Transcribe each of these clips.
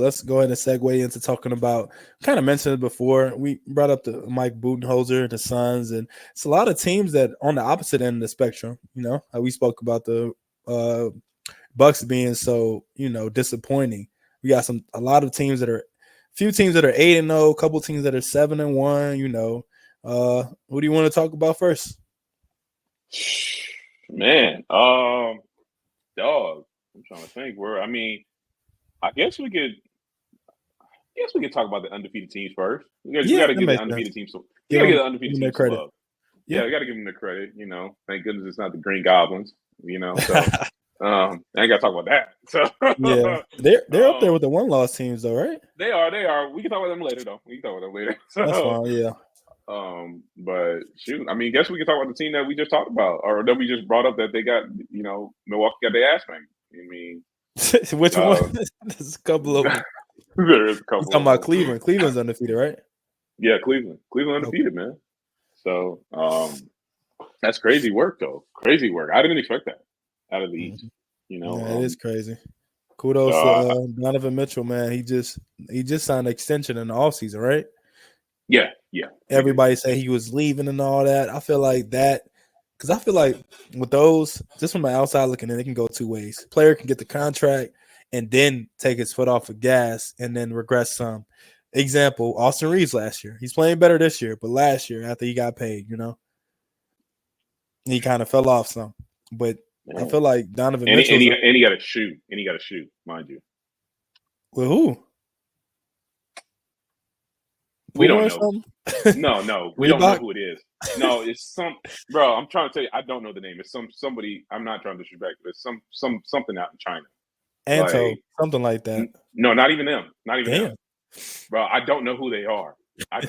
let's go ahead and segue into talking about. Kind of mentioned it before. We brought up the Mike Budenholzer, the Suns, and it's a lot of teams that on the opposite end of the spectrum. How we spoke about the uh, Bucks being so disappointing. We got a lot of teams that are, few teams that are 8-0, a couple teams that are 7-1. Who do you want to talk about first? Man, dog. I'm trying to think. I guess we could talk about the undefeated teams first. We got to give the undefeated teams some. We got to give the undefeated teams some love. Yeah, we got to give them the credit. Thank goodness it's not the Green Goblins. So I ain't got to talk about that. So yeah, they're up there with the one-loss teams, though, right? They are. We can talk about them later, though. So, that's fine. Yeah. But shoot, guess we can talk about the team that we just talked about, or that we just brought up that they got. Milwaukee got their ass spanked. Which one? There's a couple of them. There is a couple. You're talking about Cleveland. Cleveland's undefeated, right? Yeah, Cleveland undefeated, man. So that's crazy work, though. Crazy work. I didn't expect that out of the East. It is crazy. Kudos to Donovan Mitchell, man. He just signed an extension in the offseason, right? Yeah. Everybody say he was leaving and all that. I feel like that because I feel like with those, just from the outside looking in, it can go two ways. Player can get the contract and then take his foot off the gas and then regress some. Example, Austin Reeves last year. He's playing better this year, but last year after he got paid, he kind of fell off some. But I feel like Donovan Mitchell. And he got a shoe. And he got a shoe, mind you. With who? We don't know. No. We don't know who it is. No, it's some bro. I'm trying to tell you, I don't know the name. It's somebody. I'm not trying to disrespect, but it's something out in China. Anto, something like that. No, not even them. Not even them. Bro, I don't know who they are. But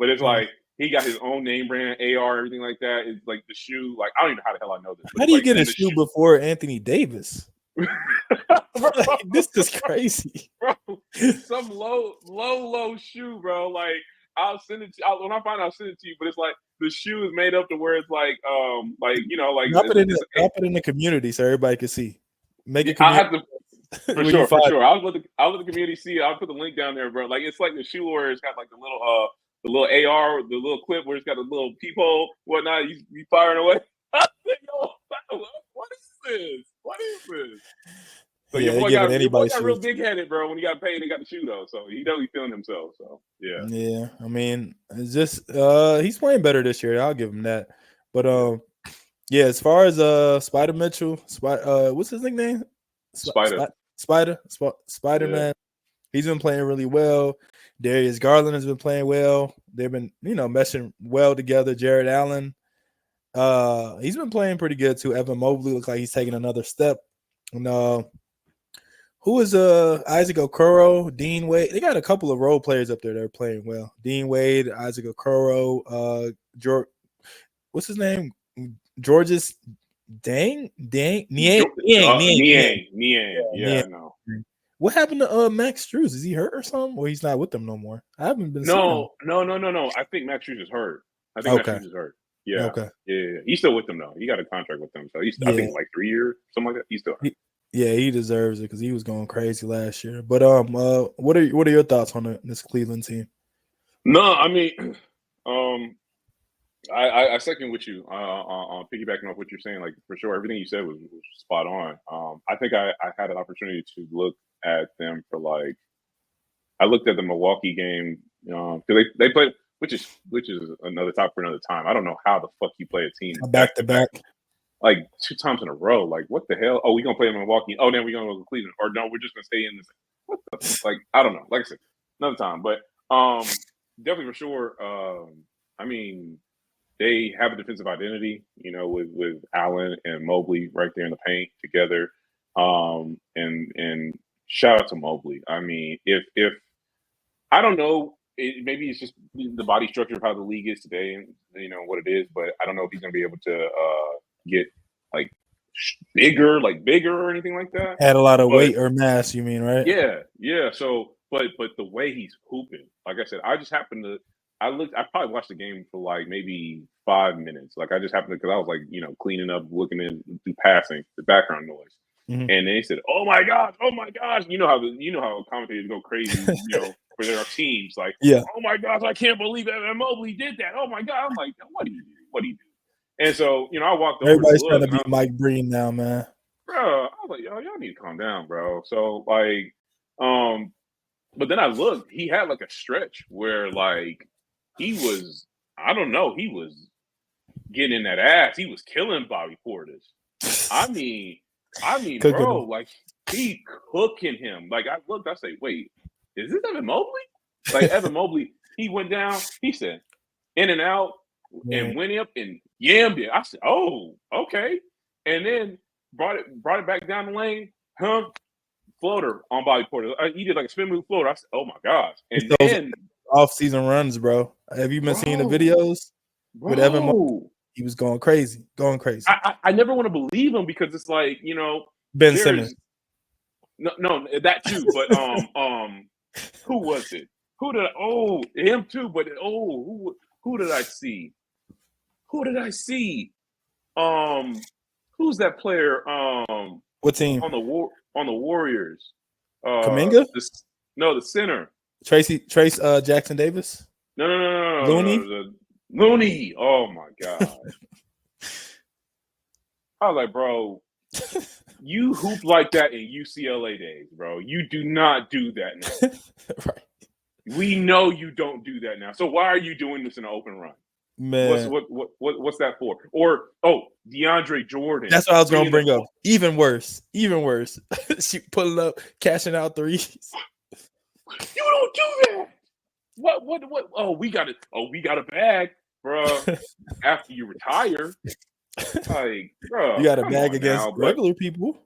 it's like he got his own name brand, AR, everything like that. It's like the shoe. Like I don't even know how the hell I know this. How do you get a shoe before Anthony Davis? Like, this is crazy, bro. Some low shoe, bro. Like I'll send it to you. When I find out, I'll send it to you. But it's like the shoe is made up to where it's like drop it in the community so everybody can see. Make it. I have to for sure. I'll let the community see. I'll put the link down there, bro. Like it's like the shoe where it's got like the little AR, the little clip where it's got a little peephole, whatnot. You firing away. I think, what is this? So your boy got real big headed, bro. When he got paid, he got the shoe though, so he know he's feeling himself. So yeah. Yeah, it's just he's playing better this year. I'll give him that. But yeah, as far as Spider Mitchell, what's his nickname? Spider-Man. He's been playing really well. Darius Garland has been playing well. They've been meshing well together. Jared Allen. He's been playing pretty good too. Evan Mobley looks like he's taking another step. And who is Isaac Okoro, Dean Wade? They got a couple of role players up there that are playing well. Dean Wade, Isaac Okoro, what's his name? Georges Niang. Yeah, no. What happened to Max Strus? Is he hurt or something? Or he's not with them no more? I haven't been. No. I think Max Strus is hurt. Max Strus is hurt. Yeah. Okay. Yeah. He's still with them though. He got a contract with them, so I think like 3 years, something like that. He's still. He deserves it because he was going crazy last year. But what are your thoughts on this Cleveland team? No, I second with you on piggybacking off what you're saying. Like for sure, everything you said was spot on. I think I had an opportunity to look at them for like. I looked at the Milwaukee game because they played, which is another topic for another time. I don't know how the fuck you play a team back to back. Like 2 times in a row. Like, what the hell? Oh, we're going to play in Milwaukee. Oh, then we're going to go to Cleveland. Or no, we're just going to stay in this. What the? Like, I don't know. Like I said, another time. But definitely for sure, they have a defensive identity, with Allen and Mobley right there in the paint together. And shout out to Mobley. If I don't know, maybe it's just the body structure of how the league is today and, what it is. But I don't know if he's going to be able to get like bigger or anything like that. Add a lot of weight or mass, you mean, right? Yeah. So, but the way he's hooping, like I said, I probably watched the game for like maybe 5 minutes. Like I just happened to, because I was like, cleaning up, looking in, through passing, the background noise. And they said, "Oh my gosh! You know how commentators go crazy, for their teams. Like, yeah. Oh my gosh! I can't believe Evan Mobley did that. Oh my god! I'm like, what do you do? What do you do? And so, I walked over. Everybody's trying to be Mike Breen now, man. Bro, I was like, y'all need to calm down, bro. So like, but then I looked. He had like a stretch where like he was, I don't know, he was getting in that ass. He was killing Bobby Portis. I mean, bro, like he cooking him. Like I looked, I say, wait, is this Evan Mobley? Like Evan Mobley, he went down. He said, in and out, and went up and yammed it. I said, oh, okay, and then brought it back down the lane. Floater on Bobby Portis. He did like a spin move floater. I said, oh my gosh. And then off-season runs, bro. Have you been seeing the videos with Evan Mobley? He was going crazy. I never want to believe him because it's like, Ben Simmons. No, that too. But who was it? Him too. But who did I see? Who's that player? What team? On the Warriors. Kuminga? The center. Trace Jackson Davis? No. Looney? Looney. Oh my god. I was like, bro, you hoop like that in UCLA days, bro. You do not do that now. Right. We know you don't do that now. So why are you doing this in an open run? Man, what's that for? Or DeAndre Jordan. That's what I was gonna bring up. Even worse. She pulling up, cashing out threes. You don't do that. What? Oh, we got a bag, bro. After you retire, like, bro, you got a bag against regular people.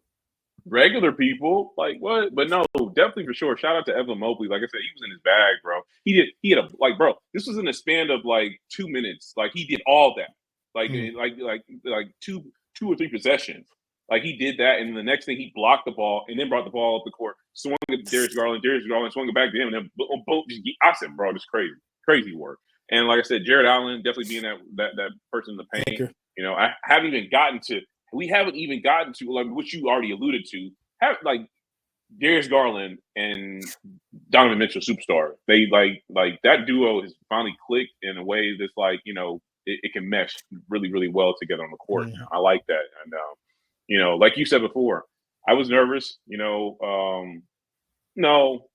Regular people, like what? But no, definitely for sure. Shout out to Evan Mobley. Like I said, he was in his bag, bro. He had a bro. This was in a span of like 2 minutes. Like he did all that, like 2 or 3 possessions. Like he did that, and the next thing he blocked the ball and then brought the ball up the court, swung at Darius Garland swung it back to him, and then boom. I said, bro, this crazy work. And like I said, Jared Allen definitely being that person in the paint. I haven't even gotten to. We haven't even gotten to like what you already alluded to. Like Darius Garland and Donovan Mitchell, superstar. They like that duo has finally clicked in a way that's like it can mesh really really well together on the court. Yeah. I like that, and like you said before, I was nervous. I'm gonna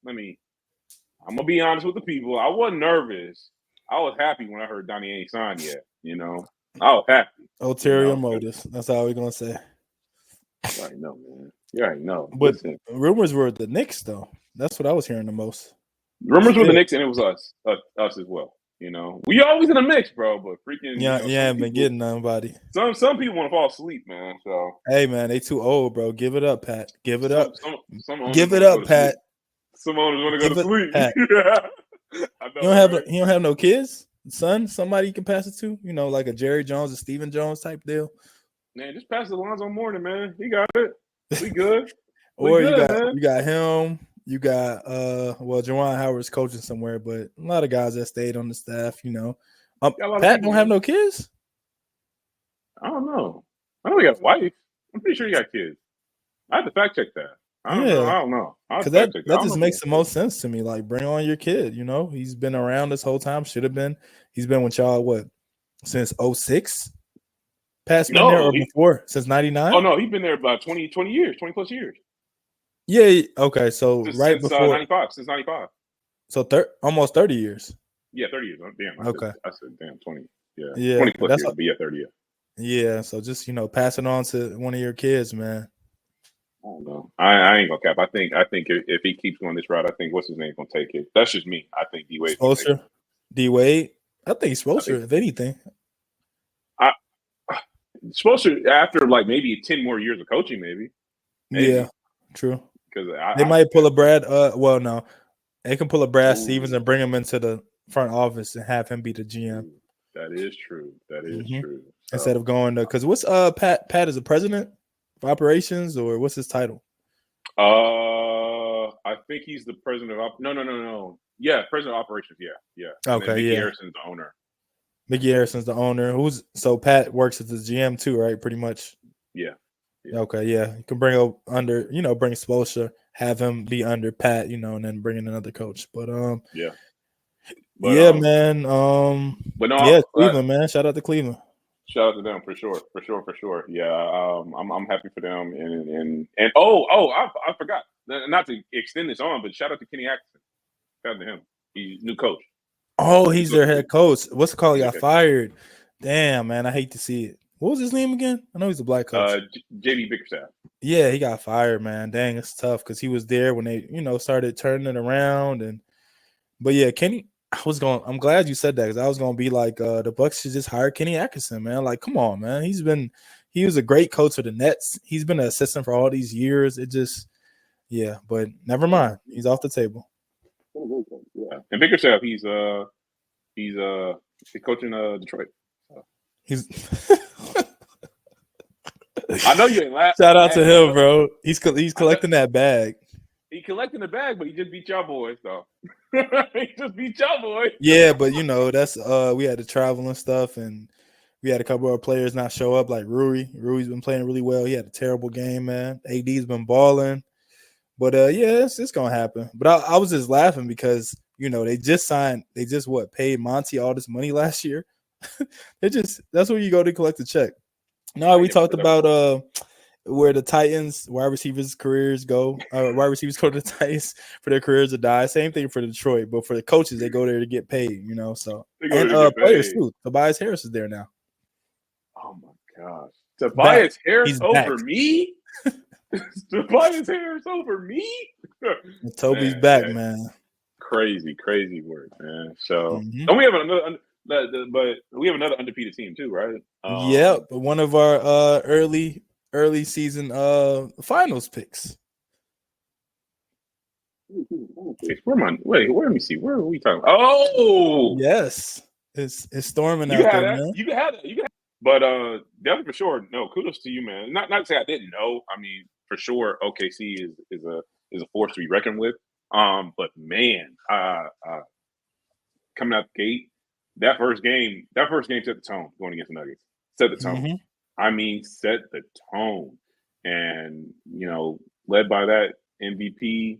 be honest with the people. I wasn't nervous. I was happy when I heard Donnie ain't signed yet. I was happy. Ulterior motives. That's all we're gonna say. You already know, man. You already know. But rumors were the Knicks, though. That's what I was hearing the most. Rumors were the Knicks, and it was us as well. We always in the mix, bro. But freaking, ain't been getting nobody. Some people want to fall asleep, man. So hey, man, they too old, bro. Give it up, Pat. Give it up. Give it up, Pat. Some owners want to go to sleep. You don't have no kids. Son, somebody you can pass it to, like a Jerry Jones or Stephen Jones type deal. Man, just pass it to Lonzo Mourning, man. He got it. We good. You got him. You got Juwan Howard's coaching somewhere, but a lot of guys that stayed on the staff. Pat don't have no kids. I don't know. I know he got a wife. I'm pretty sure he got kids. I have to fact check that. I don't know. Because that just makes the most sense to me. Like, bring on your kid. He's been around this whole time. Should have been. He's been with y'all since 2006? Pat's been there or before? Since 99? Oh no, he's been there about 20 years, 20 plus years. Yeah. Okay. So since before 95. Since 95. So almost 30 years. Yeah, 30 years. Damn. I said damn 20. Yeah. 20 plus years. But yeah, 30 years. Yeah. So just pass it on to one of your kids, man. I don't know. I ain't gonna cap. I think if he keeps going this route, I think what's his name gonna take it. That's just me. I think D Wade. D Wade. I think Spoelstra, if anything. Spoelstra after like maybe 10 more years of coaching, maybe. Yeah, true. Because they might pull a Brad. No, they can pull a Brad Stevens and bring him into the front office and have him be the GM. That is true. That is true. So, instead of going to, because what's Pat is a president of operations, or what's his title? I think he's the president of no. Yeah, president of operations. Yeah. Okay, Mickey Harrison's the owner. Mickey Harrison's the owner. So Pat works as the GM too, right? Pretty much. Yeah. Yeah. Okay, yeah, you can bring up under, bring Spoelstra, have him be under Pat, and then bring in another coach. But yeah, but yeah, man, but no, yeah, Cleveland, man, shout out to Cleveland. shout out to them for sure, for sure, for sure. Yeah, I'm happy for them, and I forgot not to extend this on, but shout out to Kenny Atkinson. Shout out to him. He's new coach. Oh, he's their head coach. What's it called? He Yeah, got fired. Damn, man, I hate to see it. What was his name again? I know he's a black coach. JB Bickerstaff. Yeah, he got fired, man. Dang, it's tough because he was there when they, started turning it around. But yeah, Kenny, I'm glad you said that because I was gonna be like, the Bucks should just hire Kenny Atkinson, man. Like, come on, man. He was a great coach for the Nets. He's been an assistant for all these years. Yeah, but never mind. He's off the table. Yeah, and Bickerstaff, he's coaching Detroit. So. He's. I know you ain't laughing. Shout out to him, bro. He's collecting that bag. He collecting the bag, but he just beat y'all boys, though. He just beat y'all boys. Yeah, but that's we had to travel and stuff, and we had a couple of players not show up, like Rui. Rui's been playing really well. He had a terrible game, man. AD's been balling, but yeah, it's gonna happen. But I was just laughing because they just paid Monty all this money last year. That's where you go to collect a check. No, we talked about where the Titans wide receivers careers go. Wide receivers go to the Titans for their careers to die. Same thing for Detroit, but for the coaches, they go there to get paid. So and players too. Tobias Harris is there now. Oh my gosh, Tobias Harris over me. Tobias Harris over me. Toby's back, man. Crazy work, man. So and we have another. But we have another undefeated team too, right? Yeah, but one of our early season finals picks. Where let me see. Where are we talking? Oh, yes, it's storming out there, man. You can have that. But definitely for sure. No, kudos to you, man. Not to say I didn't know. I mean, for sure, OKC is a force to be reckoned with. But man, coming out the gate. That first game set the tone going against the Nuggets. Set the tone. Mm-hmm. I mean, set the tone. And, led by that MVP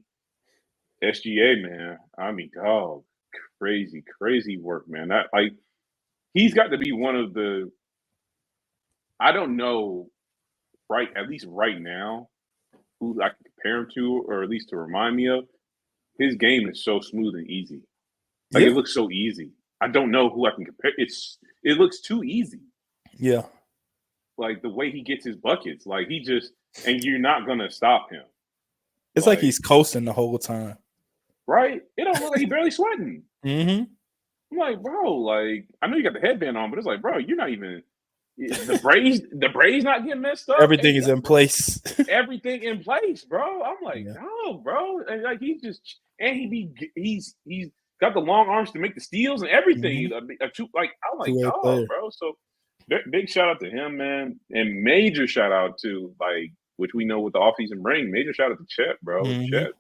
SGA, man. I mean, dog, crazy work, man. That he's got to be one of the I don't know at least right now, who I can compare him to, or at least to remind me of. His game is so smooth and easy. It looks so easy. I don't know who I can compare. It looks too easy. Yeah. Like the way he gets his buckets, and you're not gonna stop him. It's like he's coasting the whole time. Right? It don't look like he's barely sweating. Mm-hmm. I'm like, bro, I know you got the headband on, but it's like, bro, you're not even the braids not getting messed up. Everything is in place. Everything in place, bro. I'm like, no, bro. And he's got the long arms to make the steals and everything. Mm-hmm. I'm like, oh, bro. So big shout out to him, man. And major shout out to, which we know what the offseason bring, major shout out to Chet, bro. Mm-hmm. Chet,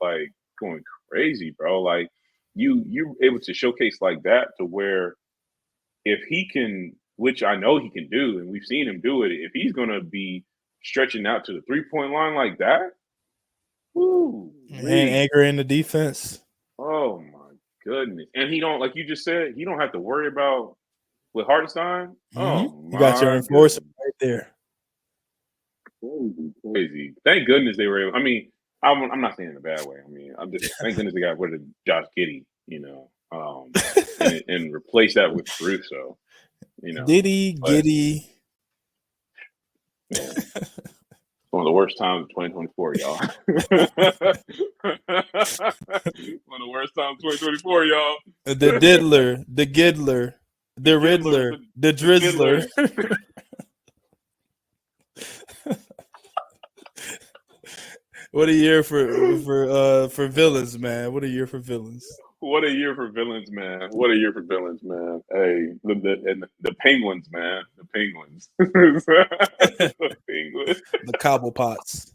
going crazy, bro. You're able to showcase like that to where if he can, which I know he can do, and we've seen him do it, if he's going to be stretching out to the 3-point line like that, woo. And anchoring the defense. Oh, my goodness. And he don't, like you just said, he don't have to worry about with Hartenstein. Mm-hmm. Oh, you got your enforcer right there. Crazy. Thank goodness they were able. I mean, I'm not saying in a bad way. I mean, I'm just thank goodness they got rid of Josh Giddey, and replace that with Caruso. Giddey. One of the worst times of 2024, y'all. One of the worst times of 2024, y'all. The Diddler, the Giddler, the Riddler, the Drizzler. What a year for villains, man. What a year for villains. What a year for villains, man. What a year for villains, man. Hey, the Penguins, man. The Penguins. The Penguins. The Cobblepots.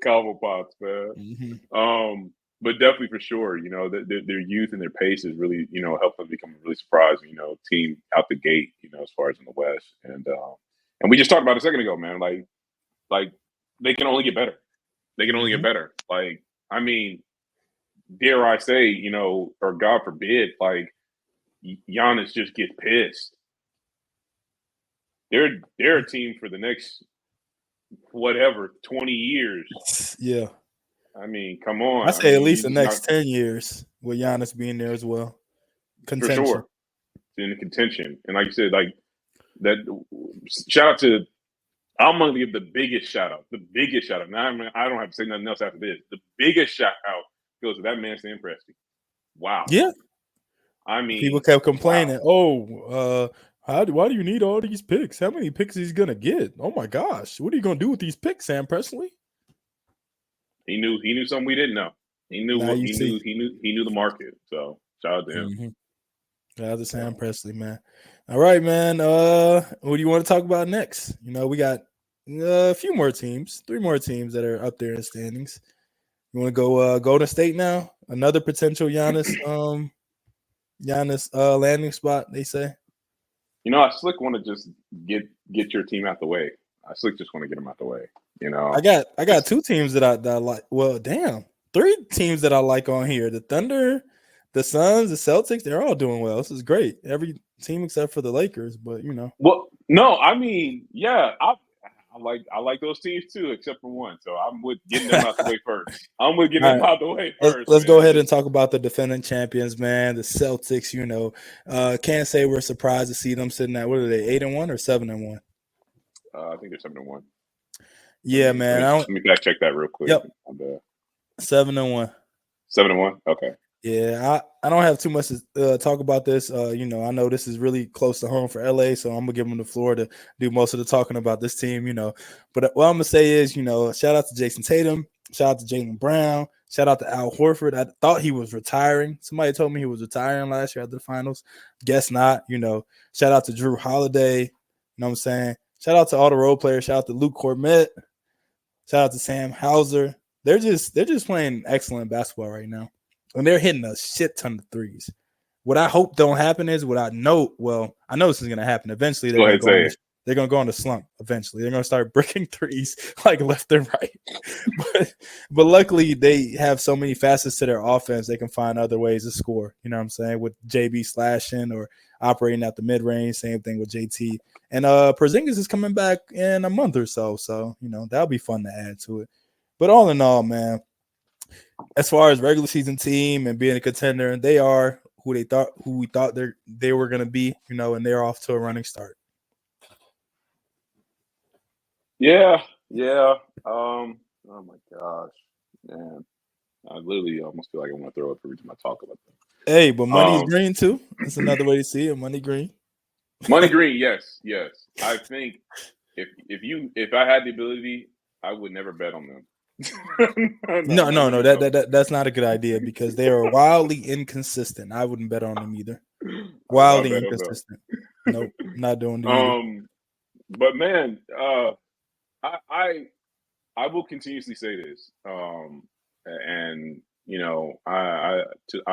Cobblepots, man. Mm-hmm. But definitely for sure, their youth and their pace is really, helped them become a really surprising, team out the gate, as far as in the West. And we just talked about it a second ago, man. Like they can only get better. They can only get better. Like, I mean, dare I say, you know, or God forbid, like Giannis just gets pissed. They're a team for the next 20 years. Yeah. I mean, come on. I say at least the next 10 years with Giannis being there as well. Contention. For sure. In the contention. And like you said, like that shout out to I'm gonna give the biggest shout out. Now I don't have to say nothing else after this. The biggest shout out goes to that man Sam Presti. Wow. Yeah. I mean, people kept complaining, why do you need all these picks? How many picks he's gonna get? Oh my gosh, what are you gonna do with these picks, Sam Presti? He knew something we didn't know. He knew the market. So shout out to him. Shout out to Sam Presti, man. All right, man. What do you want to talk about next? You know, we got a few more teams, 3 more teams that are up there in the standings. You want to go Golden State now? Another potential Giannis landing spot, they say. You know, I slick want to just get your team out the way. I slick just want to get them out the way. You know, I got 2 teams that I like. Well, damn, 3 teams that I like on here: the Thunder, the Suns, the Celtics. They're all doing well. This is great. Every team except for the Lakers, but you know. Well, no, I mean, yeah, I like those teams too, except for one. So I'm with getting them out the way first. Let's go ahead and talk about the defending champions, man. The Celtics. You know, can't say we're surprised to see them sitting at, what are they, 8-1 or 7-1? I think they're 7-1. Yeah, man. Let me fact check that real quick. Yep. 7-1. 7-1. Okay. Yeah, I don't have too much to talk about this. You know, I know this is really close to home for LA, so I'm gonna give them the floor to do most of the talking about this team. You know, but what I'm gonna say is, you know, shout out to Jason Tatum, shout out to Jaylen Brown, shout out to Al Horford. I thought he was retiring. Somebody told me he was retiring last year at the finals. Guess not. You know, shout out to Drew Holiday. You know what I'm saying? Shout out to all the role players. Shout out to Luke Cornett. Shout out to Sam Hauser. They're just playing excellent basketball right now. And they're hitting a shit ton of threes. What I hope don't happen is I know this is going to happen. Eventually, they're going to go on the slump. Eventually, they're going to start bricking threes like left and right. but luckily, they have so many facets to their offense. They can find other ways to score. You know what I'm saying? With JB slashing or operating at the mid-range. Same thing with JT. And Porzingis is coming back in a month or so. So, you know, that'll be fun to add to it. But all in all, man, as far as regular season team and being a contender, they are who we thought they were going to be, you know, and they're off to a running start. Yeah. Oh my gosh, man, I literally almost feel like I want to throw up every time I talk about them. Hey, but money's green too. That's another way to see it. Money green. Money green. Yes. I think if I had the ability, I would never bet on them. No. That's not a good idea because they are wildly inconsistent. I wouldn't bet on them either. Wildly inconsistent. Nope, not doing it. But man, I will continuously say this, and you know, I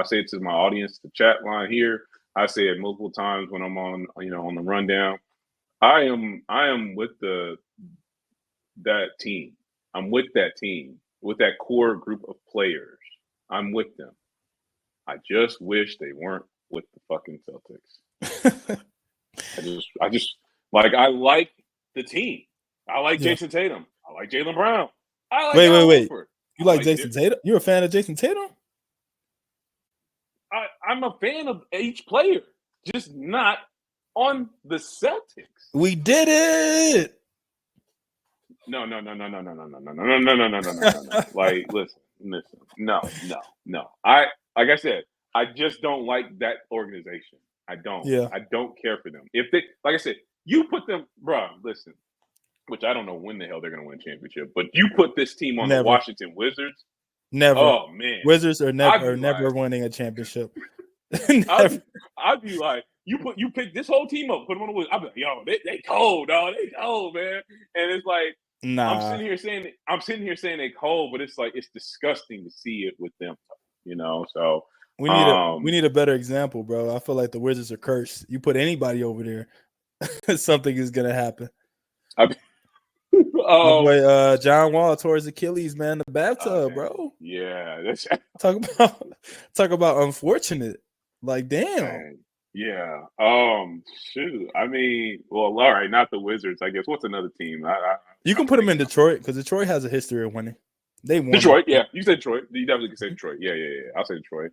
say it to my audience, the chat line here. I say it multiple times when I'm on the rundown. I am with that team. I'm with that team, with that core group of players. I'm with them. I just wish they weren't with the fucking Celtics. I just I like the team. I like Jason Tatum. I like Jaylen Brown. I like wait. You like Jason Tatum? You're a fan of Jason Tatum? I'm a fan of each player, just not on the Celtics. We did it. No. Like, listen. No. Like I said, I just don't like that organization. I don't. Yeah. I don't care for them. If they, like I said, you put them, bro. Listen, which I don't know when the hell they're going to win a championship, but you put this team on the Washington Wizards. Never. Oh man, Wizards are never winning a championship. I'd be like, you pick this whole team up, put them on the Wizards. I'd be like, yo, they cold, dog. They cold, man. And it's like, nah. I'm sitting here saying they cold, but it's like it's disgusting to see it with them, you know. So we need a better example, bro. I feel like the Wizards are cursed. You put anybody over there, something is gonna happen. My boy John Wall tore his Achilles, man. The bathtub, bro. Yeah, that's talk about unfortunate. Like, damn. Dang. Yeah. Shoot. I mean, well, all right, not the Wizards. I guess. What's another team? You can put them in Detroit because Detroit has a history of winning. They won. Detroit, yeah. You said Detroit. You definitely can say Detroit. Yeah. I'll say Detroit.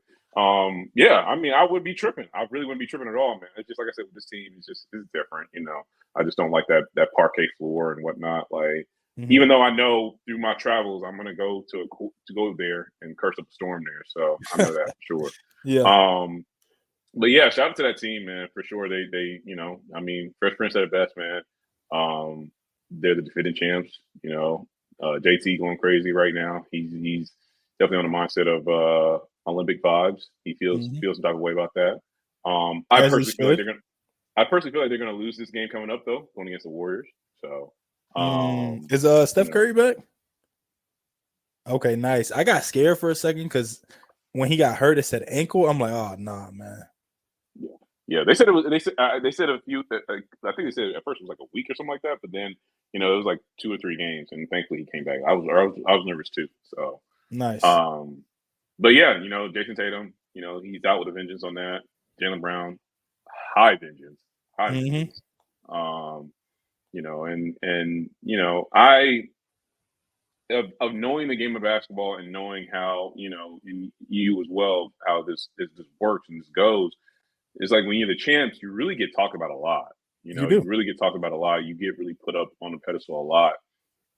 Yeah. I mean, I wouldn't be tripping. I really wouldn't be tripping at all, man. It's just like I said with this team. It's different. You know, I just don't like that parquet floor and whatnot. Like, even though I know through my travels, I'm gonna go to go there and curse up a storm there. So I know that for sure. Yeah. But yeah, shout out to that team, man, for sure. They you know, I mean, Fresh Prince at the best, man. They're the defending champs, you know. JT going crazy right now. He's definitely on the mindset of Olympic vibes. He feels some type of way about that. I personally feel like they're gonna lose this game coming up though, going against the Warriors. So is Steph Curry back? Okay, nice. I got scared for a second because when he got hurt, it said ankle. I'm like, oh nah, man. Yeah. They said it was. They said a few. I think they said at first it was like a week or something like that, but then it was like 2 or 3 games, and thankfully he came back. I was nervous too. So nice. But yeah, Jason Tatum, he's out with a vengeance on that. Jaylen Brown, high vengeance. I of knowing the game of basketball and knowing how in you as well how this works and this goes. It's like when you're the champs, you really get talked about a lot. You really get talked about a lot. You get really put up on a pedestal a lot.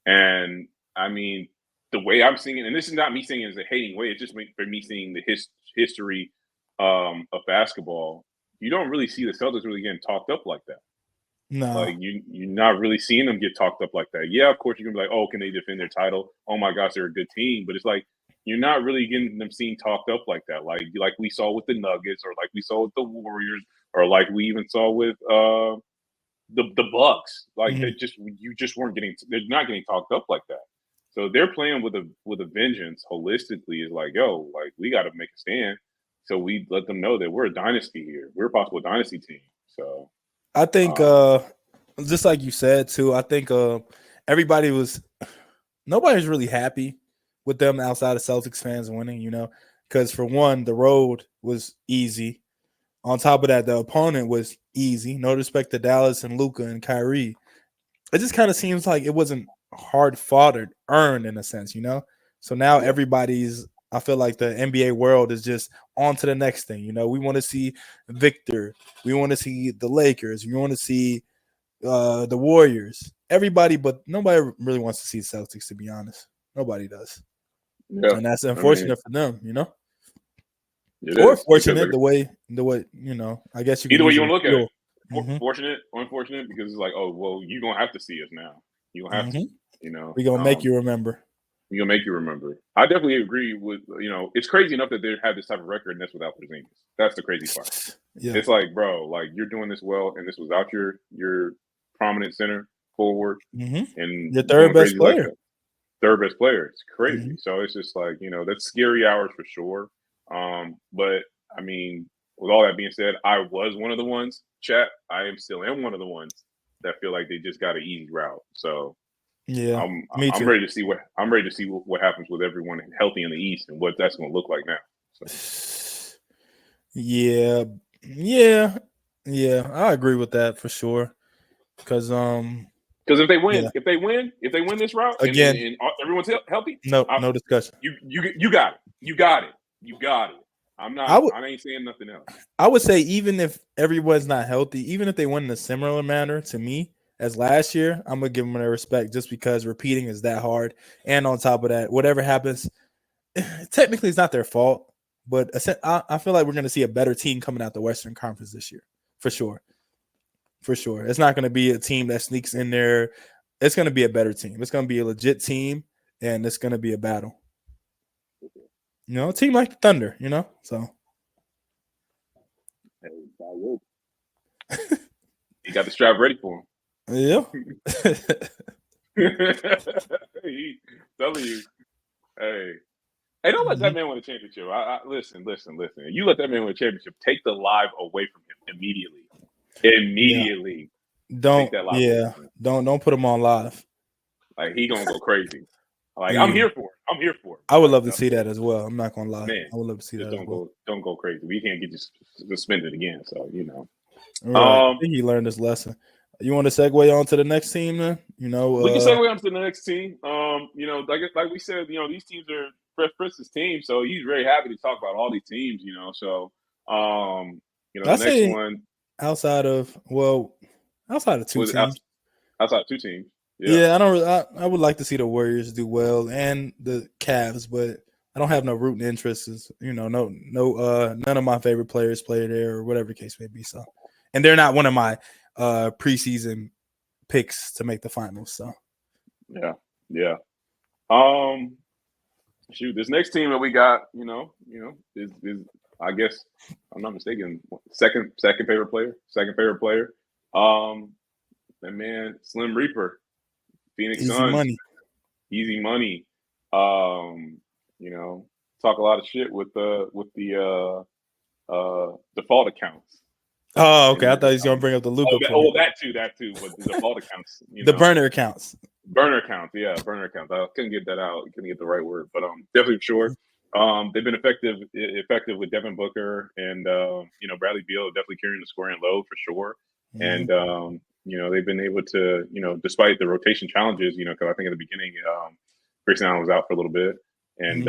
And I mean, the way I'm seeing it, and this is not me saying it as a hating way, it's just for me seeing the history of basketball. You don't really see the Celtics really getting talked up like that. No. Like you're not really seeing them get talked up like that. Yeah, of course you're gonna be like, oh, can they defend their title? Oh my gosh, they're a good team. But it's like you're not really getting them seen talked up like that. Like we saw with the Nuggets, or like we saw with the Warriors, or like we even saw with the Bucks. Like they're not getting talked up like that. So they're playing with a vengeance holistically. Is like, yo, like we got to make a stand. So we let them know that we're a dynasty here. We're a possible dynasty team. So I think just like you said too, I think nobody's really happy with them outside of Celtics fans winning, because for one, the road was easy. On top of that, the opponent was easy. No respect to Dallas and Luka and Kyrie. It just kind of seems like it wasn't hard fought or earned in a sense, So now I feel like the NBA world is just on to the next thing. We want to see Victor. We want to see the Lakers. We want to see the Warriors. Everybody, but nobody really wants to see the Celtics, to be honest. Nobody does. Yeah. And that's unfortunate for them, It or is, fortunate the way I guess you can either way you want to look at it. Mm-hmm. Fortunate or unfortunate, because it's like, oh well, you're gonna have to see us now. You're gonna have to, We're gonna make you remember. We're gonna make you remember. I definitely agree with it's crazy enough that they have this type of record and that's without Porzingis. That's the crazy part. Yeah. It's like, bro, like you're doing this well and this was out your prominent center forward and your third best player. Like third best player. It's crazy. So it's just like, that's scary hours for sure. But I mean, with all that being said, I was one of the ones, chat. I am one of the ones that feel like they just got an easy route. So yeah, I'm ready to see what happens with everyone healthy in the East and what that's going to look like now. So. Yeah, I agree with that for sure. Because if they win this route again, and everyone's healthy, no discussion. You got it. I ain't saying nothing else. I would say even if everyone's not healthy, even if they win in a similar manner to me as last year, I'm gonna give them their respect just because repeating is that hard. And on top of that, whatever happens, technically it's not their fault. But I feel like we're gonna see a better team coming out the Western Conference this year, for sure. For sure, it's not gonna be a team that sneaks in there. It's gonna be a better team. It's gonna be a legit team, and it's gonna be a battle. A team like the Thunder, so. You got the strap ready for him. Yeah. Telling you. Hey, don't let that man win a championship. Listen. You let that man win a championship, take the live away from him immediately. Yeah. Don't put him on live. Like he gonna go crazy. Like I'm here for it. I'm here for it. I would love to see that as well. I'm not gonna lie. Man, I would love to see that as well. Don't go crazy. We can't get suspended again. So Right. I think he learned his lesson. You want to segue on to the next team, then? We can segue on to the next team. Like we said, these teams are Chris' team, so he's very happy to talk about all these teams. So the next one outside of two teams. Outside of two teams. Yeah, I would like to see the Warriors do well and the Cavs, but I don't have no rooting interests. None of my favorite players play there or whatever the case may be. So, and they're not one of my preseason picks to make the finals. So, yeah. This next team that we got, is I guess if I'm not mistaken, second favorite player. That man, Slim Reaper, Phoenix Suns, easy money. Talk a lot of shit with the default accounts. Oh, okay. I thought he was gonna bring up the Luka. That too. But the default accounts, the burner accounts. Burner accounts. I couldn't get that out. Couldn't get the right word, but definitely sure. They've been effective with Devin Booker and Bradley Beal, definitely carrying the scoring load for sure. Mm-hmm. And they've been able to, despite the rotation challenges, because I think at the beginning, Grayson Allen was out for a little bit, and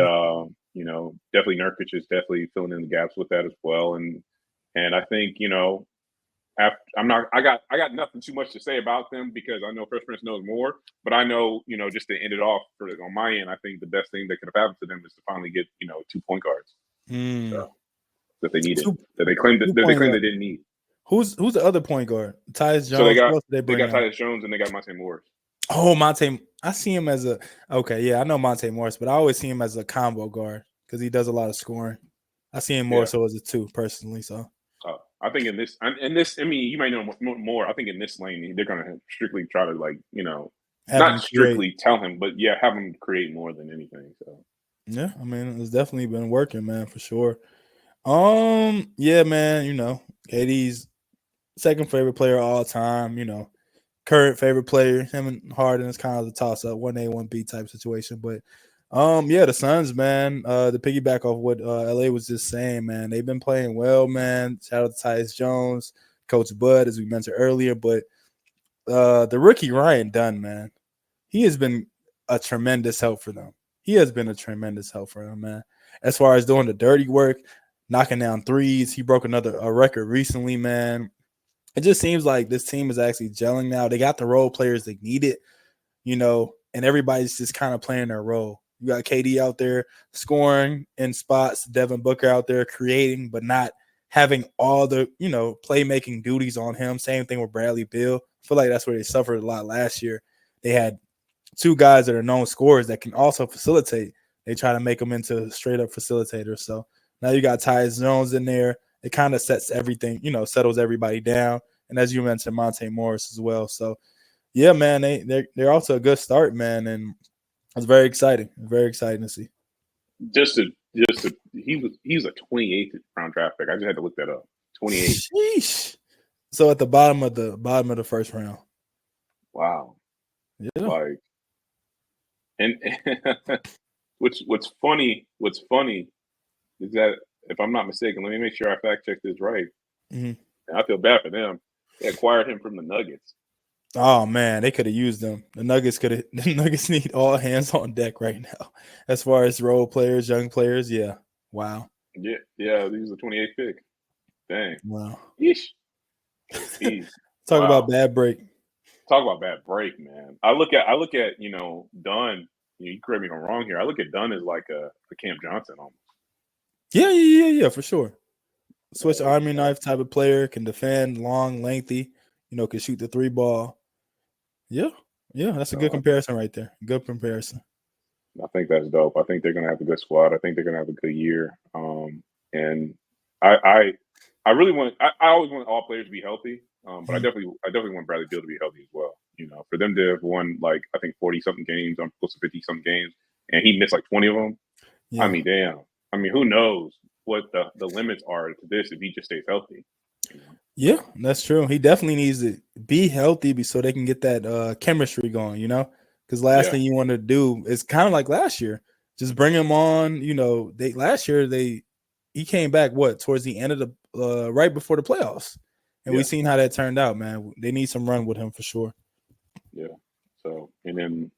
definitely Nurkic is definitely filling in the gaps with that as well. And I think I got nothing too much to say about them because I know Fresh Prince knows more, but I know just to end it off on my end, I think the best thing that could have happened to them is to finally get 2 point guards that they needed, that they claimed they didn't need. Who's the other point guard? Tyus Jones. So they got Tyus Jones and they got Monte Morris. Oh, Monte. I see him as I know Monte Morris, but I always see him as a combo guard because he does a lot of scoring. I see him more so as a 2 personally. So I think in this, I mean, you might know more. I think in this lane, they're gonna strictly try to not strictly tell him, but have him create more than anything. So yeah, I mean, it's definitely been working, man, for sure. Yeah, man, KD's second favorite player of all time, current favorite player. Him and Harden is kind of the toss-up, 1A, 1B type situation. But, the Suns, man, to piggyback off what LA was just saying, man, they've been playing well, man. Shout out to Tyus Jones, Coach Bud, as we mentioned earlier. But the rookie Ryan Dunn, man, he has been a tremendous help for them. Man. As far as doing the dirty work, knocking down threes, he broke a record recently, man. It just seems like this team is actually gelling now. They got the role players they needed, and everybody's just kind of playing their role. You got KD out there scoring in spots, Devin Booker out there creating, but not having all the, playmaking duties on him. Same thing with Bradley Beal. I feel like that's where they suffered a lot last year. They had 2 guys that are known scorers that can also facilitate. They try to make them into straight up facilitators. So now you got Tyus Jones in there. It kind of sets everything, settles everybody down. And as you mentioned, Monte Morris as well. So, yeah, man, they're also a good start, man. And it's very exciting. Very exciting to see. He's a 28th round draft pick. I just had to look that up. 28. Sheesh. So at the bottom of the first round. Wow. Yeah. And what's funny is that, if I'm not mistaken, let me make sure I fact check this right. Mm-hmm. I feel bad for them. They acquired him from the Nuggets. Oh man, they could have used them. The Nuggets need all hands on deck right now. As far as role players, young players, yeah. Wow. Yeah, he was the 28th pick. Dang. Wow. Yeesh. Talk about bad break. Talk about bad break, man. I look at Dunn. You correct me if I'm wrong here. I look at Dunn as like a Cam Johnson almost. Yeah, for sure. Switch army knife type of player, can defend, long, lengthy, can shoot the 3 ball. Yeah, that's a good comparison right there. Good comparison. I think that's dope. I think they're gonna have a good squad. I think they're gonna have a good year. And I really want. I always want all players to be healthy. But I definitely want Bradley Beal to be healthy as well. For them to have won I think 40-something games, close to 50-something games, and he missed 20 of them. Yeah. I mean, damn. I mean, who knows what the limits are to this if he just stays healthy. Yeah, that's true. He definitely needs to be healthy so they can get that chemistry going, because last thing you want to do is kind of like last year, just bring him on. Last year he came back towards the end of the right before the playoffs, and we've seen how that turned out. Man, they need some run with him for sure. Yeah. So, and then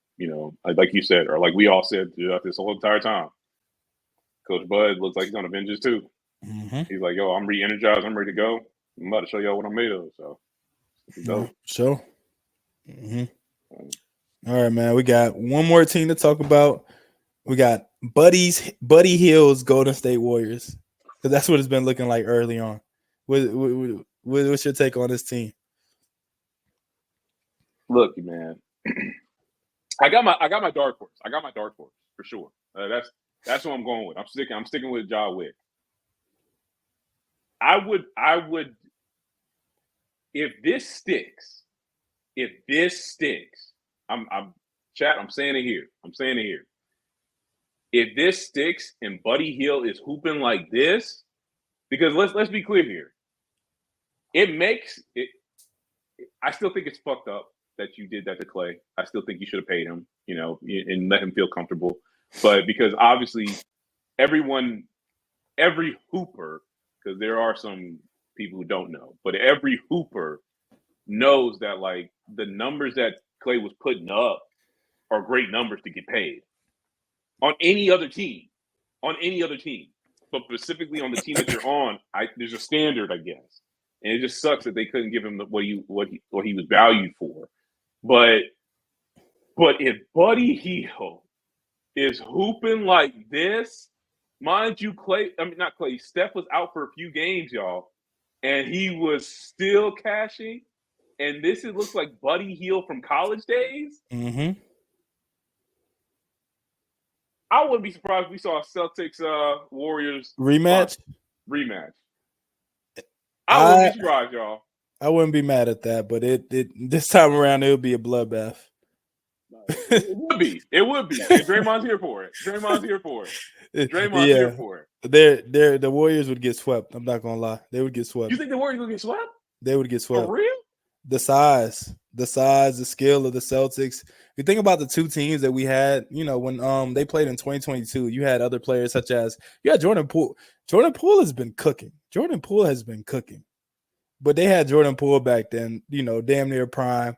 like you said, or like we all said throughout this whole entire time, Coach Bud looks like he's on Avengers too. Mm-hmm. He's like, yo, I'm re-energized. I'm ready to go. I'm about to show y'all what I'm made of. So, sure. Mm-hmm. All right, man. We got one more team to talk about. We got Buddy Hield's Golden State Warriors, because that's what it's been looking like early on. What's your take on this team? Look, man, I got my dark horse. I got my dark horse for sure. That's what I'm going with. I'm sticking with Ja Wick. I would, if this sticks, I'm saying it here. If this sticks and Buddy Hield is hooping like this, because let's be clear here. It makes it. I still think it's fucked up that you did that to Clay. I still think you should have paid him, and let him feel comfortable. But because obviously every hooper, because there are some people who don't know, but every hooper knows that like the numbers that Clay was putting up are great numbers to get paid on any other team, but specifically on the team that you're on. There's a standard, I guess, and it just sucks that they couldn't give him what he was valued for. But if Buddy Hield is hooping like this, mind you, Steph was out for a few games, y'all, and he was still cashing. And it looks like Buddy Hield from college days. Mm-hmm. I wouldn't be surprised if we saw a Celtics Warriors rematch. I wouldn't be surprised, y'all. I wouldn't be mad at that, but it this time around it would be a bloodbath. It would be. And Draymond's here for it. Draymond's here for it. The Warriors would get swept. I'm not gonna lie, they would get swept. You think the Warriors would get swept? They would get swept. For real? The size, the skill of the Celtics. You think about the two teams that we had, when they played in 2022, you had other players such as Jordan Poole. Jordan Poole has been cooking. But they had Jordan Poole back then, damn near prime.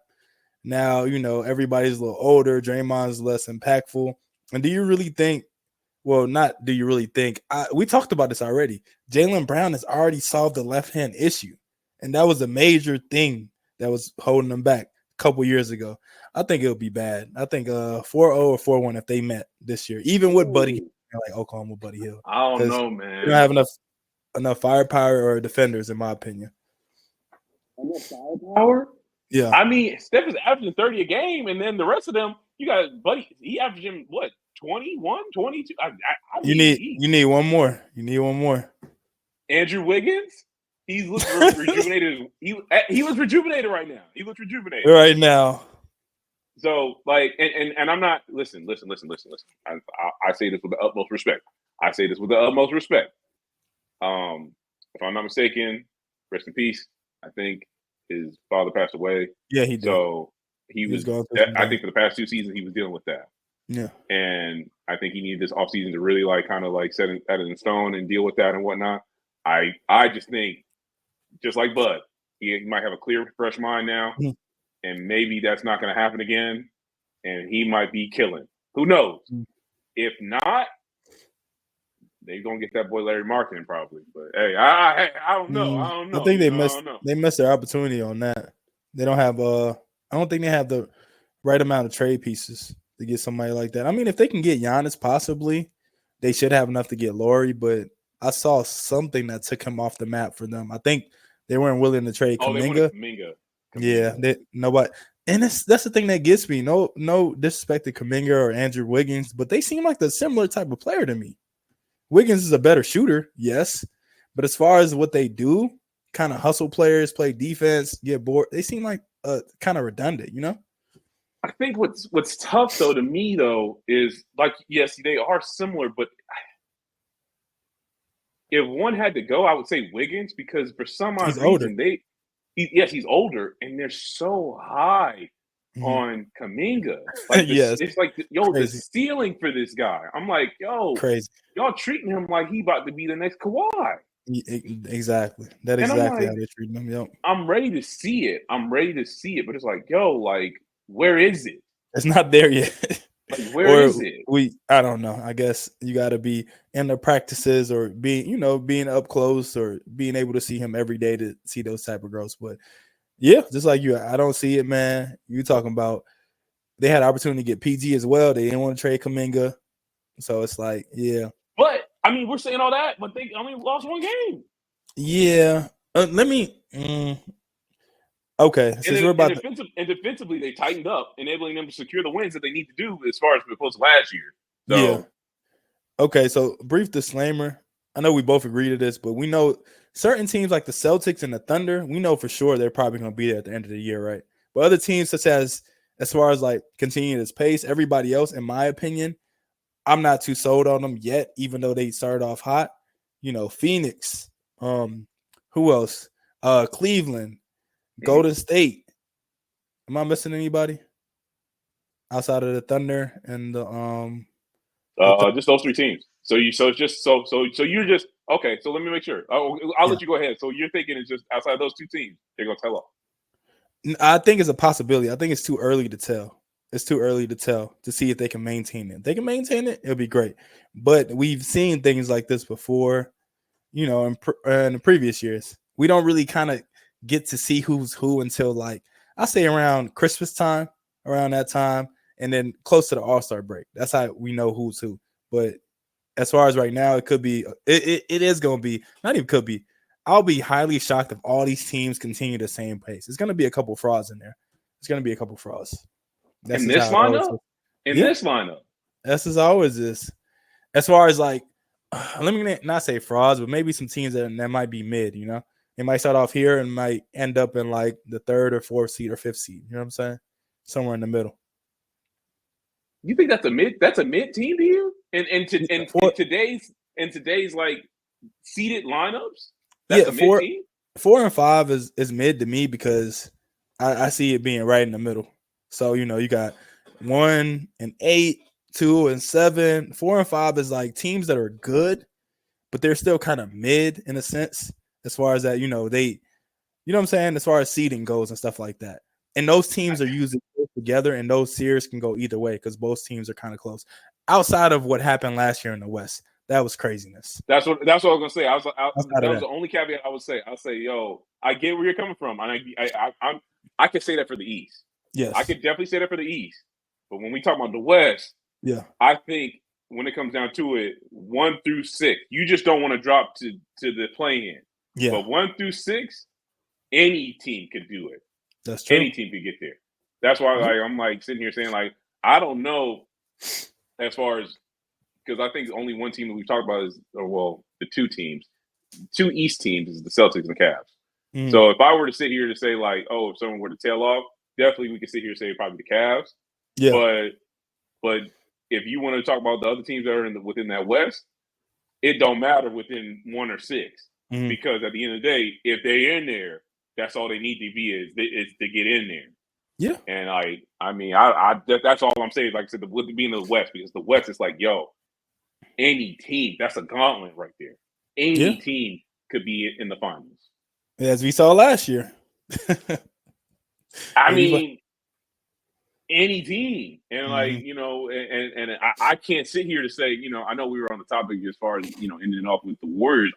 Now, everybody's a little older. Draymond's less impactful. And do you really think, well, not do you really think, we talked about this already. Jaylen Brown has already solved the left-hand issue. And that was a major thing that was holding them back a couple years ago. I think it'll be bad. I think 4-0 or 4-1 if they met this year, even with Buddy Hield, like Oklahoma Buddy Hield. I don't know, man. They don't have enough firepower or defenders, in my opinion. Enough firepower? Yeah. I mean, Steph is averaging 30 a game, and then the rest of them, you got Buddy. He averaging what, 21, 22? You need one more. You need one more. Andrew Wiggins? He looks rejuvenated. He was rejuvenated right now. Right now. So, like, and I'm not, listen. I say this with the utmost respect. If I'm not mistaken, rest in peace. I think his father passed away. Yeah, he did. So he was I think for the past 2 seasons, he was dealing with that. Yeah. And I think he needed this offseason to really set it in stone and deal with that and whatnot. I just think, just like Bud, he might have a clear, fresh mind now, and maybe that's not going to happen again, and he might be killing. Who knows? If not, they're going to get that boy Larry Marketing probably. But, hey, I don't know. I think they missed their opportunity on that. They don't have I don't think they have the right amount of trade pieces to get somebody like that. I mean, if they can get Giannis possibly, they should have enough to get Laurie, but I saw something that took him off the map for them. I think they weren't willing to trade Kuminga. Yeah, nobody. And that's the thing that gets me. No disrespect to Kuminga or Andrew Wiggins, but they seem like the similar type of player to me. Wiggins is a better shooter, yes, but as far as what they do, kind of hustle players, play defense, get bored, they seem like kind of redundant, I think what's tough though to me though is like, yes, they are similar, but if one had to go, I would say Wiggins, because for some odd reason he's older and they're so high on Kuminga. Like, yes, it's like, the ceiling for this guy. I'm like, crazy. Y'all treating him like he about to be the next Kawhi. Exactly. That is exactly how they're treating him. Yep. I'm ready to see it. But it's like, where is it? It's not there yet. Like, where is it? I don't know. I guess you got to be in the practices or being up close or being able to see him every day to see those type of growths. But yeah, just like you, I don't see it, man. You talking about they had an opportunity to get PG as well. They didn't want to trade Kuminga. So it's like, yeah. But I mean, we're saying all that, but they only lost one game. Yeah. Let me. Okay. And defensively, they tightened up, enabling them to secure the wins that they need to do as far as opposed to last year. So, yeah. Okay. So, brief disclaimer. I know we both agree to this, but we know certain teams like the Celtics and the Thunder, we know for sure they're probably going to be there at the end of the year, right? But other teams, such as far as like continuing this pace, everybody else, in my opinion, I'm not too sold on them yet, even though they started off hot. Phoenix. Who else? Cleveland. Golden State. Am I missing anybody outside of the Thunder and the just those three teams. So you're just okay. So let me make sure. I'll let you go ahead. So you're thinking it's just outside those two teams they're gonna tell off. I think it's a possibility. I think it's too early to tell. It's too early to tell to see if they can maintain it. If they can maintain it, it'll be great. But we've seen things like this before, in the previous years. We don't really kind of get to see who's who until like I say around Christmas time, around that time, and then close to the All-Star break. That's how we know who's who. But as far as right now, it could be it is going to be not even could be. I'll be highly shocked if all these teams continue the same pace. It's going to be a couple frauds in there. It's going to be a couple frauds. That's in this lineup? This lineup. That's as always is. As far as like, let me not say frauds, but maybe some teams that might be mid, They might start off here and might end up in like the 3rd or 4th seed or 5th seed. You know what I'm saying? Somewhere in the middle. You think that's a mid team to you? In today's like seeded lineups? That's a mid team? 4 and 5 is mid to me because I see it being right in the middle. So, you got 1 and 8, 2 and 7. 4 and 5 is like teams that are good, but they're still kind of mid in a sense as far as that, they, what I'm saying, as far as seeding goes and stuff like that. And those teams are usually together, and those series can go either way because both teams are kind of close. Outside of what happened last year in the West, that was craziness. That's what I was gonna say. That was the only caveat I would say. I'll say, I get where you're coming from, and I can say that for the East. Yes, I could definitely say that for the East. But when we talk about the West, I think when it comes down to it, 1 through 6, you just don't want to drop to the play-in. Yeah, but 1 through 6, any team could do it. That's true. Any team could get there. That's why I'm like sitting here saying like I don't know as far as because I think only one team that we've talked about is the two East teams is the Celtics and the Cavs. Mm. So if I were to sit here to say like if someone were to tail off, definitely we could sit here and say probably the Cavs. Yeah. But if you want to talk about the other teams that are within that West, it don't matter within 1 or 6 because at the end of the day, if they're in there, that's all they need to be is to get in there. Yeah. And that's all I'm saying. Like I said, with being the West, because the West is like, any team, that's a gauntlet right there. Any team could be in the finals. As we saw last year. I mean, any team. And and I can't sit here to say, I know we were on the topic as far as, ending off with the Warriors.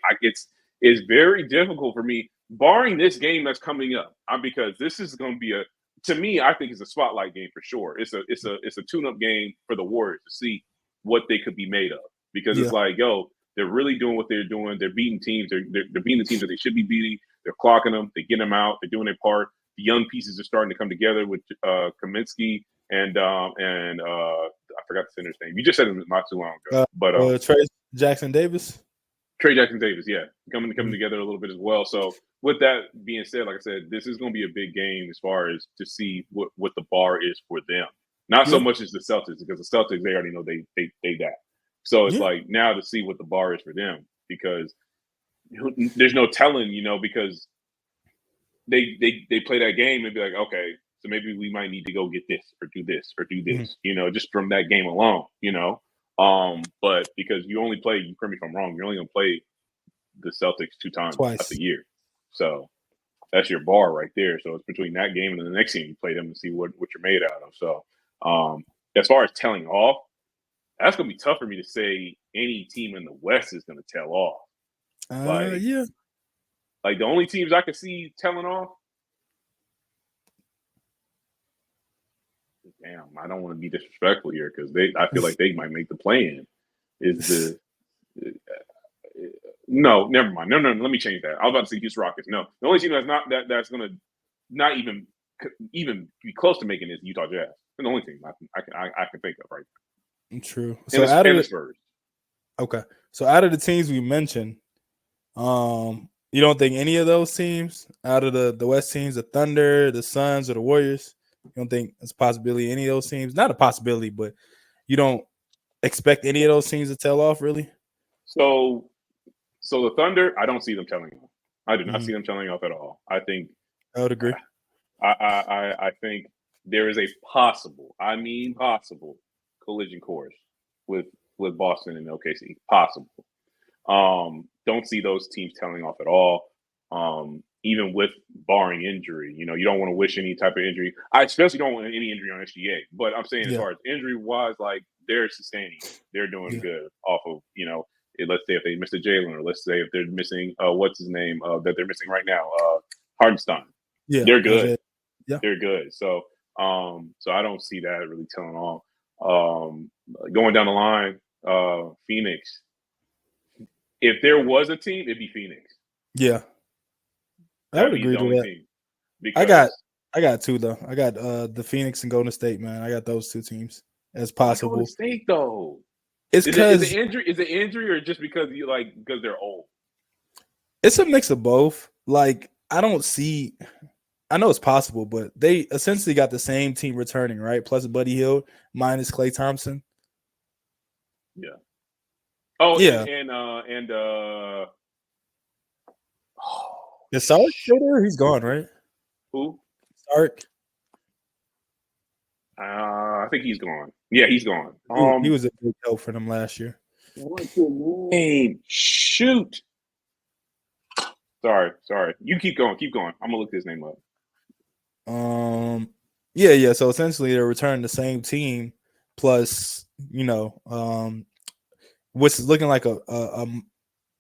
It's very difficult for me, barring this game that's coming up, because this is going to be to me, I think it's a spotlight game for sure. It's a tune-up game for the Warriors to see what they could be made of. Because it's like, they're really doing what they're doing. They're beating teams. They're beating the teams that they should be beating. They're clocking them. They get them out. They're doing their part. The young pieces are starting to come together with Kaminsky and I forgot the center's name. You just said it not too long ago. But Trey Jackson Davis. Trey Jackson Davis, coming together a little bit as well. So with that being said, like I said, this is going to be a big game as far as to see what the bar is for them. Not so much as the Celtics, because the Celtics, they already know they that. So it's like now to see what the bar is for them, because there's no telling, because they play that game and be like, okay, So maybe we might need to go get this or do this or do this, just from that game alone, But because you correct me if I'm wrong, you're only going to play the Celtics 2 times Twice a year. So that's your bar right there. So it's between that game and the next game you play them and see what you're made out of. So as far as telling off, that's going to be tough for me to say any team in the West is going to tell off. Yeah. Like the only teams I could see telling off. Damn, I don't want to be disrespectful here because I feel like they might make the play-in. No, never mind. No, let me change that. I was about to say Houston Rockets. No, the only team that's going to not even be close to making is Utah Jazz. The only team I can think of right now. True. So out of the Spurs. Okay, so out of the teams we mentioned, you don't think any of those teams out of the West teams, the Thunder, the Suns, or the Warriors, you don't think it's a possibility any of those teams? Not a possibility, but you don't expect any of those teams to tail off, really? So the Thunder, I don't see them tailing off. I do not see them tailing off at all. I think I would agree. I think there is a possible collision course with Boston and OKC. Possible. Don't see those teams tailing off at all. Even with barring injury, you don't want to wish any type of injury. I especially don't want any injury on SGA. But I'm saying as far as injury wise, like they're sustaining, they're doing good off of let's say if they missed a Jalen, or let's say if they're missing what's his name that they're missing right now, Hardenstein. Yeah, they're good. Yeah, they're good. So I don't see that really telling off. Going down the line, Phoenix. If there was a team, it'd be Phoenix. Yeah, I would agree to that. I got two though. I got the Phoenix and Golden State, man. I got those two teams as possible. Golden State though. It's because is it injury or just because because they're old? It's a mix of both. Like I know it's possible, but they essentially got the same team returning, right? Plus Buddy Hield minus Klay Thompson. Yeah. Oh yeah, is Sark still there? He's gone, right? Who? Sark. I think he's gone. Yeah, he's gone. He was a big help for them last year. What's your name? Shoot. Sorry. You keep going. I'm gonna look his name up. Yeah. So essentially, they're returning the same team, plus which is looking like a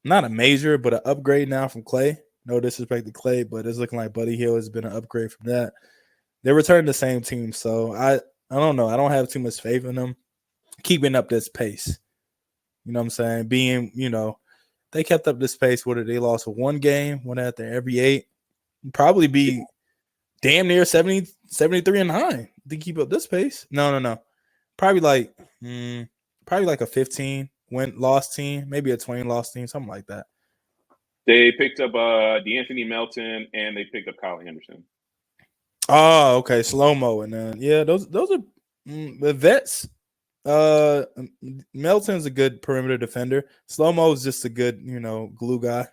not a major, but an upgrade now from Klay. No disrespect to Klay, but it's looking like Buddy Hield has been an upgrade from that. They're returning the same team, so I don't know. I don't have too much faith in them keeping up this pace. You know what I'm saying? Being, they kept up this pace. What did they lost one game, one after every 8? Probably be damn near 70, 73-9 to keep up this pace. No. Probably like a 15 loss team, maybe a 20 loss team, something like that. They picked up DeAnthony Melton and they picked up Kyle Anderson. Oh, okay, slow-mo, and then those are the vets. Melton's a good perimeter defender. Slow-mo is just a good, glue guy.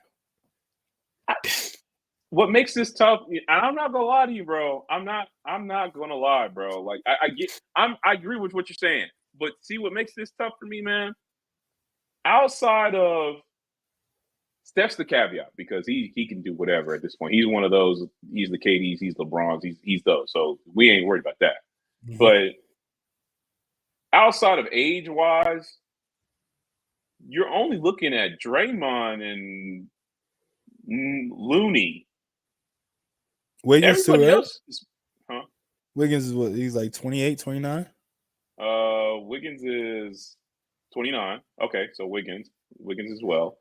What makes this tough? I'm not gonna lie to you, bro. I'm not gonna lie, bro. Like I agree with what you're saying, but see what makes this tough for me, man. Outside of Steph's the caveat because he can do whatever at this point. He's one of those. He's the KDs. He's LeBrons. He's those. So we ain't worried about that. Mm-hmm. But outside of age wise, you're only looking at Draymond and Looney. Wiggins too, right? Huh? Wiggins is what? He's like 28, 29? Wiggins is 29. Okay, so Wiggins as well.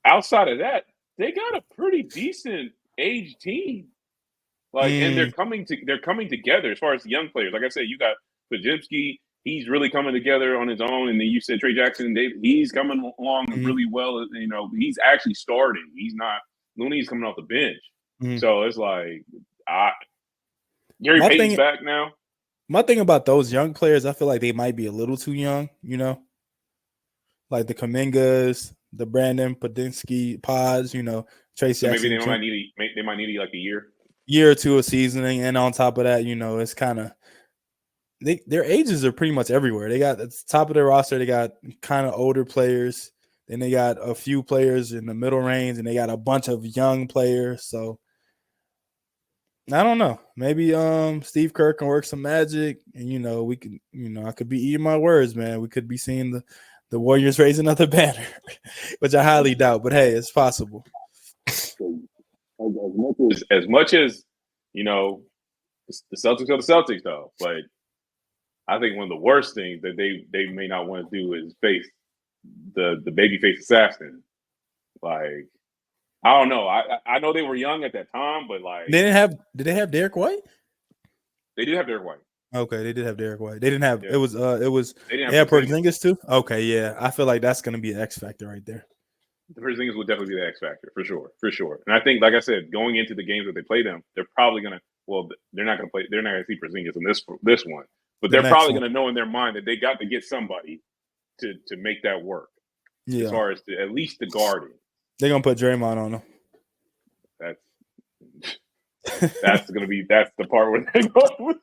Outside of that, they got a pretty decent age team. And they're coming together as far as the young players. Like I said, you got Podziemski, he's really coming together on his own. And then you said Trey Jackson, he's coming along really well. He's actually starting. He's not Looney's coming off the bench. Mm-hmm. So it's like Gary Payton's back now. My thing about those young players, I feel like they might be a little too young, like the Kumingas, the Brandon Podziemski, Pods, Tracy. So maybe they might need like a year. year or two of seasoning, and on top of that, it's kind of their ages are pretty much everywhere. They got at the top of their roster, they got kind of older players. Then they got a few players in the middle range, and they got a bunch of young players. So I don't know. Maybe Steve Kerr can work some magic, and we can. I could be eating my words, man. We could be seeing the Warriors raise another banner, which I highly doubt. But hey, it's possible. As much as the Celtics are the Celtics, though. But I think one of the worst things that they may not want to do is face the babyface assassin. Like, I don't know. I know they were young at that time, but like did they have Derek White? They did have Derek White. Okay, they did have Derek White. They didn't have they had Porzingis too. Okay, yeah. I feel like that's gonna be an X factor right there. The Porzingis would definitely be the X factor for sure. And I think, like I said, going into the games that they play them, they're probably gonna. Well, they're not gonna play. They're not gonna see Porzingis in this one, but they're probably gonna know in their mind that they got to get somebody to make that work. Yeah. As far as at least the guarding. They're gonna put Draymond on them. That's the part where they go.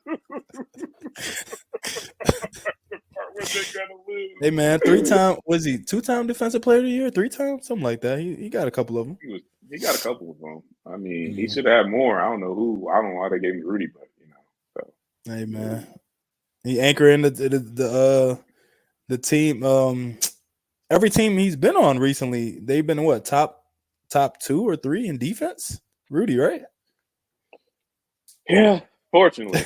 Hey man, 3-time was he 2-time defensive player of the year? 3 times, something like that. He got a couple of them. He got a couple of them. I mean, he should have more. I don't know why they gave me Rudy, but So. Hey man, he anchoring the team. Every team he's been on recently, they've been what top 2 or 3 in defense. Rudy, right? Yeah, unfortunately,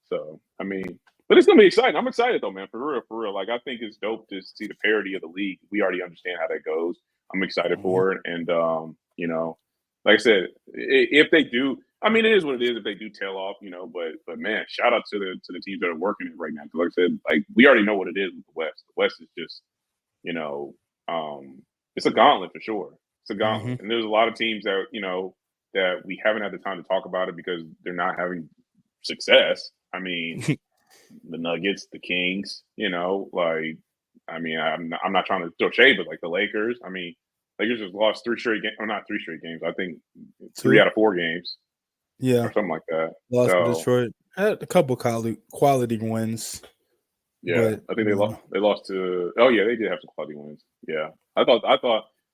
So I mean, but it's gonna be exciting. I'm excited though, man. For real. Like I think it's dope to see the parity of the league. We already understand how that goes. I'm excited for it, and like I said, if they do, I mean, it is what it is. If they do tail off, but man, shout out to the teams that are working it right now. Because like I said, like we already know what it is with the West. The West is just, it's a gauntlet for sure. It's a gauntlet, and there's a lot of teams that that we haven't had the time to talk about it because they're not having success. I mean, the Nuggets, the Kings, I mean, I'm not trying to throw shade, but like the Lakers, I mean, Lakers just lost 3 straight games, or not 3 straight games. I think 3 out of 4 games. Yeah. Or something like that. Lost to Detroit. Had a couple quality wins. Yeah. I think they lost to they did have some quality wins. Yeah.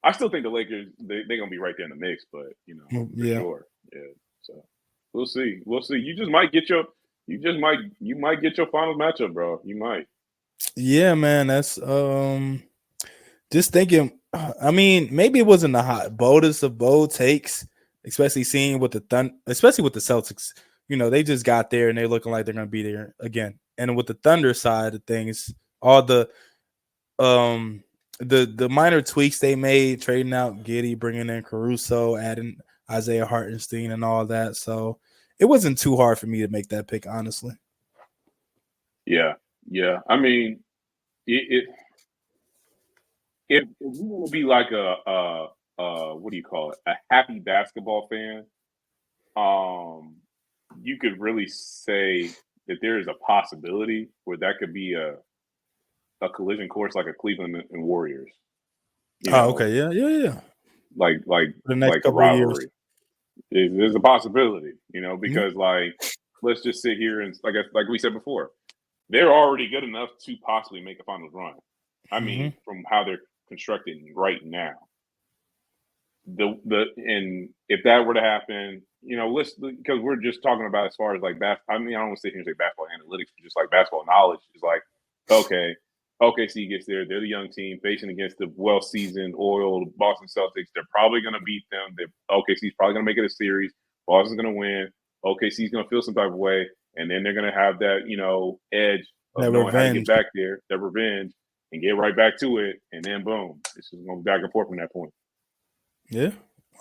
I still think the Lakers they're gonna be right there in the mix, but for sure. Yeah. So we'll see. You might get your finals matchup, bro. You might. Yeah, man. That's just thinking. I mean, maybe it wasn't the boldest of bold takes, especially seeing with especially with the Celtics. They just got there and they're looking like they're gonna be there again. And with the Thunder side of things, all the minor tweaks they made, trading out Giddey, bringing in Caruso, adding Isaiah Hartenstein and all that. So it wasn't too hard for me to make that pick, honestly. Yeah. I mean, if you want to be like a what do you call it? A happy basketball fan, you could really say that there is a possibility where that could be a collision course like a Cleveland and Warriors. Okay, yeah. Like the next like a rivalry. There's a possibility, because let's just sit here and like we said before, they're already good enough to possibly make a finals run. I mean, from how they're constructed right now. And if that were to happen, because we're just talking about as far as like basketball. I mean, I don't want to sit here and say basketball analytics, but just like basketball knowledge is like, okay, OKC gets there. They're the young team facing against the well-seasoned, oiled Boston Celtics. They're probably going to beat them. OKC's probably going to make it a series. Boston's going to win. OKC's going to feel some type of way, and then they're going to have that, edge of knowing how to get back there, that revenge, and get right back to it, and then boom, it's just going back and forth from that point. Yeah,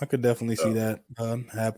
I could definitely see that happen.